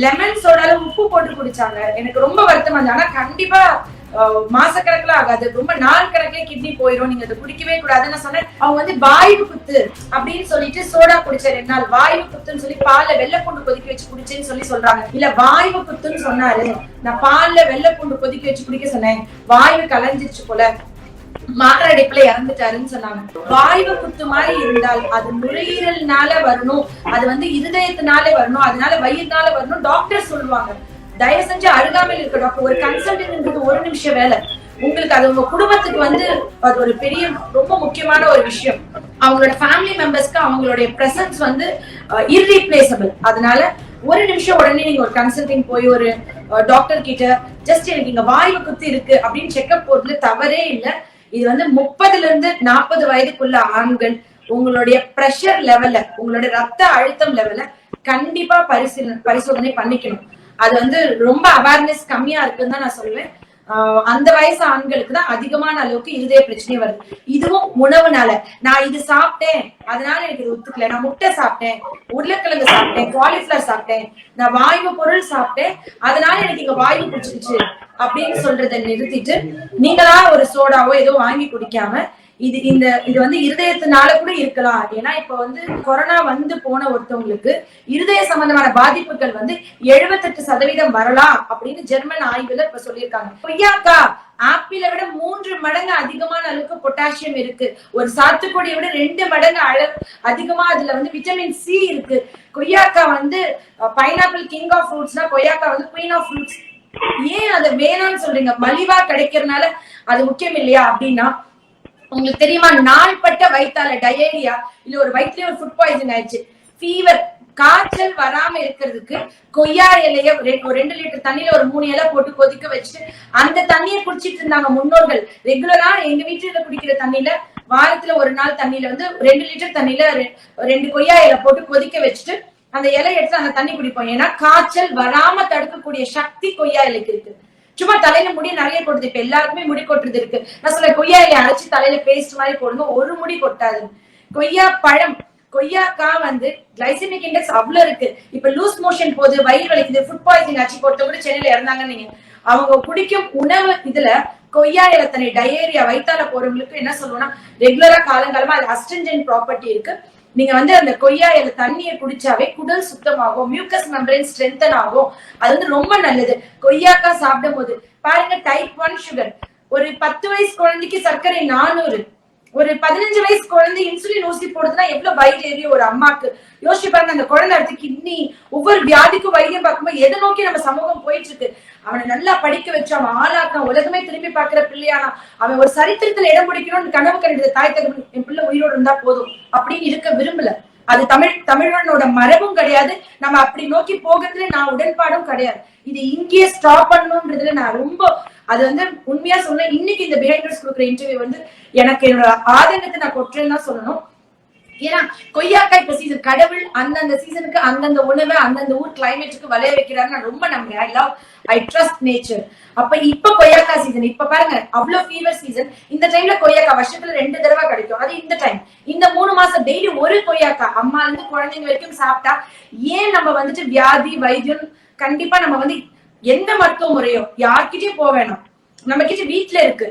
Lemon சோடால உப்பு போட்டு குடிச்சாங்க. எனக்கு ரொம்ப வருத்தமா இருந்தது. ஆனா கண்டிப்பா மாசக்கணக்குல ஆகாது, ரொம்ப நாள் கணக்கே கிட்னி போயிடும், நீங்க அதை குடிக்கவே கூடாதுன்னு சொன்னேன். அவங்க வந்து வாய்வு குத்து அப்படின்னு சொல்லிட்டு சோடா குடிச்ச 2 நாள் வாய்வு குத்துன்னு சொல்லி பால்ல வெள்ளைப்பூண்டு கொதிக்க வச்சு குடிச்சேன்னு சொல்லி சொல்றாங்க. இல்ல வாய்வு குத்துன்னு சொன்னாரு, நான் பால்ல வெள்ளைப்பூண்டு கொதிக்க வச்சு குடிக்க சொன்னேன், வாய்வு கலைஞ்சிருச்சு போல, மாரடைப்புல இறந்துட்டாருன்னு சொன்னாங்க. வாய்வு குத்து மாதிரி இருந்தால் அது நுரையீரல்னால வரணும், அது வந்து இருதயத்தினால வரணும், அதனால வயிறுனால வரணும் டாக்டர் சொல்லுவாங்க. தயவு செஞ்சு அருகாமையில் இருக்க டாக்டர். ஒரு கன்சல்டிங்ன்றது 1 நிமிஷம் வேலை. உங்களுக்கு அது உங்க குடும்பத்துக்கு வந்து அது ஒரு பெரிய ரொம்ப முக்கியமான ஒரு விஷயம். அவங்களோட ஃபேமிலி மெம்பர்ஸ்க்கு அவங்களுடைய பிரசன்ஸ் வந்து இர்ரீப்ளேசபிள். அதனால 1 நிமிஷம் உடனே நீங்க ஒரு கன்சல்டிங் போய் ஒரு டாக்டர் கிட்ட ஜஸ்ட் எனக்கு இங்க வாய்வு குத்து இருக்கு அப்படின்னு செக்அப் போடுறது தவறே இல்லை. இது வந்து 30ல இருந்து 40 வயதுக்குள்ள ஆண்கள் உங்களுடைய பிரஷர் லெவல்ல, உங்களுடைய ரத்த அழுத்தம் லெவல்ல கண்டிப்பா பரிசோதனை பண்ணிக்கணும். அது வந்து ரொம்ப அவேர்னஸ் கம்மியா இருக்குன்னு தான் நான் சொல்லுவேன். அந்த வயசு ஆண்களுக்கு தான் அதிகமான அளவுக்கு இருதய பிரச்சனை வருது. இதுவும் உணவுனால. நான் இது சாப்பிட்டேன் அதனால எனக்கு இது ஒத்துக்கல, நான் முட்டை சாப்பிட்டேன், உருளைக்கிழங்கு சாப்பிட்டேன், காலிஃபிளவர் சாப்பிட்டேன், நான் வாய்வு பொருள் சாப்பிட்டேன் அதனால எனக்கு இங்க வாய்வு பிடிச்சிருச்சு அப்படின்னு சொல்றதை நிறுத்திட்டு நீங்களா ஒரு சோடாவோ ஏதோ வாங்கி குடிக்காம இது வந்து இருதயத்தினால கூட இருக்கலாம். ஏன்னா இப்ப வந்து கொரோனா வந்து போன ஒருத்தவங்களுக்கு இருதய சம்பந்தமான பாதிப்புகள் வந்து 78% வரலாம் அப்படின்னு ஜெர்மன் ஆய்வுல இப்ப சொல்லியிருக்காங்க. கொய்யாக்கா ஆப்பிளை விட 3 மடங்கு அதிகமான அளவுக்கு பொட்டாசியம் இருக்கு. ஒரு சாத்துக்குடியை விட 2 மடங்கு அதிகமா அதுல வந்து விட்டமின் சி இருக்கு. கொய்யாக்கா வந்து பைனாப்பிள் கிங் ஆஃப் ஃப்ரூட்ஸ்னா கொய்யாக்கா வந்து குயின் ஆஃப் ஃப்ரூட்ஸ். ஏன் அதை வேணாம்னு சொல்றீங்க? மலிவா கிடைக்கிறதுனால அது முக்கியம் இல்லையா அப்படின்னா, உங்களுக்கு தெரியுமா, நாள்பட்ட வயிற்றால டயேரியா இல்ல ஒரு வயிற்றுலயே ஒரு ஃபுட் பாய்சன் ஆயிடுச்சு, ஃபீவர், காய்ச்சல் வராம இருக்கிறதுக்கு கொய்யா இலைய ஒரு 2 லிட்டர் தண்ணியில ஒரு 3 இலை போட்டு கொதிக்க வச்சுட்டு அந்த தண்ணியை குடிச்சிட்டு இருந்தாங்க முன்னோர்கள். ரெகுலரா எங்க வீட்டுல குடிக்கிற தண்ணியில வாரத்துல ஒரு நாள் தண்ணியில வந்து 2 லிட்டர் தண்ணியில 2 கொய்யா இலை போட்டு கொதிக்க வச்சுட்டு அந்த இலை எடுத்து அந்த தண்ணி குடிப்போம். ஏன்னா காய்ச்சல் வராம தடுக்கக்கூடிய சக்தி கொய்யா இலைக்கு இருக்கு. சும்மா தலையில முடி நிறைய கொட்டுது, இப்ப எல்லாருக்குமே முடி கொட்டுறது இருக்கு. நான் சொல்ல கொய்யா இலையை அரைச்சு தலையில பேஸ்ட் மாதிரி போடுங்க, ஒரு முடி கொட்டாது. கொய்யா பழம், கொய்யாக்கா வந்து கிளைசமிக் இண்டெக்ஸ் அவ்வளவு இருக்கு. இப்ப லூஸ் மோஷன் போது, வயிறு வலிக்குது, ஃபுட் பாய்சன் ஆச்சு, ஒருத்தவங்க சென்னையில இறந்தாங்கன்னு நீங்க அவங்க குடிக்கும் உணவு இதுல கொய்யா இலை தண்ணி டயேரியா வயித்தால போறவங்களுக்கு என்ன சொல்லுவோம்னா, ரெகுலரா காலங்காலமா அது அஸ்ட்ரிஞ்சன்ட் ப்ராப்பர்ட்டி இருக்கு. நீங்க வந்து அந்த கொய்யா இலை தண்ணியை குடிச்சாவே குடல் சுத்தமாகும், மியூக்கஸ் மெம்பரேன் ஸ்ட்ரென்தன் ஆகும். அது வந்து ரொம்ப நல்லது. கொய்யாக்கா சாப்பிடும் போது பாருங்க, டைப் 1 சுகர், ஒரு 10 வயசு குழந்தைக்கு சர்க்கரை 400, ஒரு 15 வயசு குழந்தை இன்சுலின் ஊசி போடுதுன்னா எவ்வளவு வயிறு எரியும் ஒரு அம்மாக்கு. யோசிச்சு பாருங்க, அந்த குழந்தை அடுத்து கிட்னி, ஒவ்வொரு வியாதிக்கும் வைத்தியம் பார்க்கும்போது எதை நோக்கி நம்ம சமூகம் போயிட்டு இருக்கு. அவனை நல்லா படிக்க வச்சு அவன் ஆளாக்கான், உலகமே திரும்பி பார்க்கிற பிள்ளையானா, அவன் ஒரு சரித்திரத்துல இடம் பிடிக்கணும்னு கனவு கண்டித தாய் தகவல், என் பிள்ளை உயிரோடு இருந்தா போதும் அப்படின்னு இருக்க விரும்பல. அது தமிழனோட மரபும் கிடையாது. நம்ம அப்படி நோக்கி போகிறதுல நான் உடன்பாடும் கிடையாது. இது இங்கேயே ஸ்டாப் பண்ணணும்ன்றதுல நான் ரொம்ப, அது வந்து உண்மையா சொல்ல, இன்னைக்கு இந்த பிஹைண்டர்ஸ் கொடுக்குற இன்டர்வியூ வந்து எனக்கு என்னோட ஆதங்கத்தை நான் கொற்றேன்னு தான் சொல்லணும். ஏன்னா கொய்யாக்காய் இப்ப சீசன், கடவுள் அந்தந்த சீசனுக்கு அந்தந்த உணவை அந்தந்த ஊர் கிளைமேட்டுக்கு விளைய வைக்கிறாரு. நான் ரொம்ப நம்புறேன். I trust nature. அப்ப இப்ப கொய்யாக்கா சீசன், இப்ப பாருங்க அவ்வளவு ஃபீவர் சீசன். இந்த டைம்ல கொய்யாக்கா வருஷத்துல 2 தடவை கிடைக்கும். அது இந்த டைம், இந்த 3 மாசம் டெய்லி ஒரு கொய்யாக்கா அம்மா இருந்து குழந்தைங்க வரைக்கும் சாப்பிட்டா ஏன் நம்ம வந்துட்டு வியாதி வைத்தியம் கண்டிப்பா நம்ம வந்து எந்த மருத்துவ முறையோ யார்கிட்டயும் போக வேணாம், நம்ம கிட்ட வீட்டுல இருக்கு.